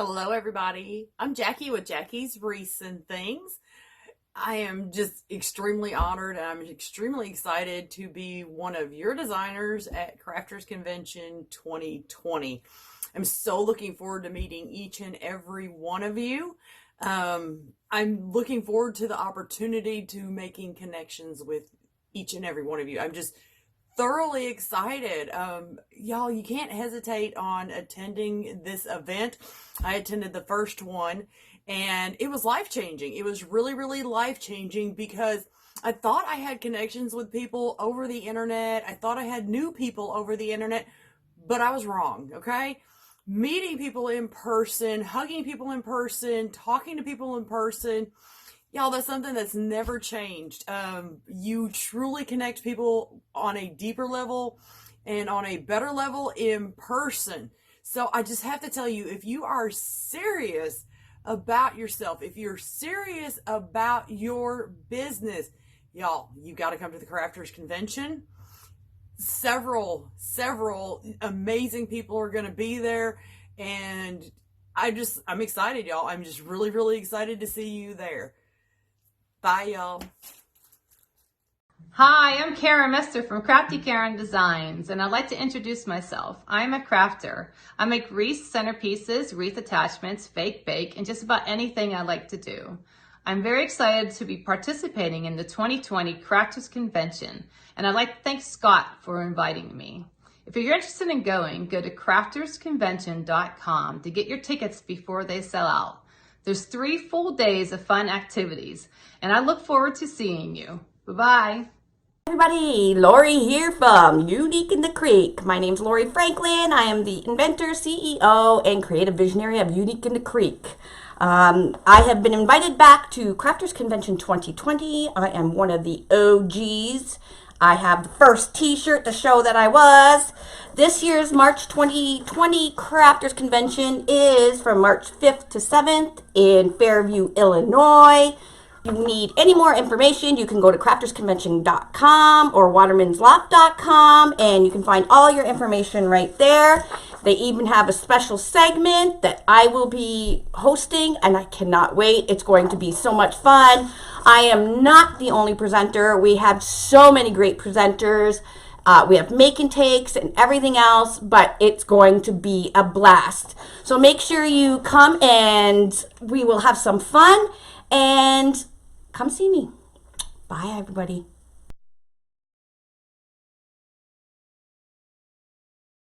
Hello, everybody. I'm Jackie with Jackie's Recent Things. I am just extremely honored and I'm extremely excited to be one of your designers at Crafters Convention 2020. I'm so looking forward to meeting each and every one of you. I'm looking forward to the opportunity to making connections with each and every one of you. I'm just thoroughly excited. Y'all, you can't hesitate on attending this event. I attended the first one and it was life changing. It was really, really life changing because I thought I had connections with people over the internet. I thought I had new people over the internet, but I was wrong. Okay. Meeting people in person, hugging people in person, talking to people in person, y'all, that's something that's never changed. You truly connect people on a deeper level and on a better level in person. So I just have to tell you, if you are serious about yourself, if you're serious about your business, y'all, you got to come to the Crafters Convention. Several amazing people are going to be there. And I'm excited, y'all. I'm just really, really excited to see you there. Bye, y'all. Hi, I'm Karen Mester from Crafty Karen Designs, and I'd like to introduce myself. I'm a crafter. I make wreath centerpieces, wreath attachments, fake bake, and just about anything I like to do. I'm very excited to be participating in the 2020 Crafters Convention, and I'd like to thank Scott for inviting me. If you're interested in going, go to craftersconvention.com to get your tickets before they sell out. There's 3 full days of fun activities, and I look forward to seeing you. Bye-bye. Everybody, Laurie here from Unique in the Creek. My name's Laurie Franklin. I am the inventor, CEO, and creative visionary of Unique in the Creek. I have been invited back to Crafters Convention 2020. I am one of the OGs. I have the first t-shirt to show that I was. This year's March 2020 Crafters Convention is from March 5th to 7th in Fairview, Illinois. If you need any more information, you can go to craftersconvention.com or watermansloft.com and you can find all your information right there. They even have a special segment that I will be hosting and I cannot wait. It's going to be so much fun. I am not the only presenter. We have so many great presenters. We have make and takes and everything else, but it's going to be a blast. So make sure you come and we will have some fun and come see me. Bye, everybody.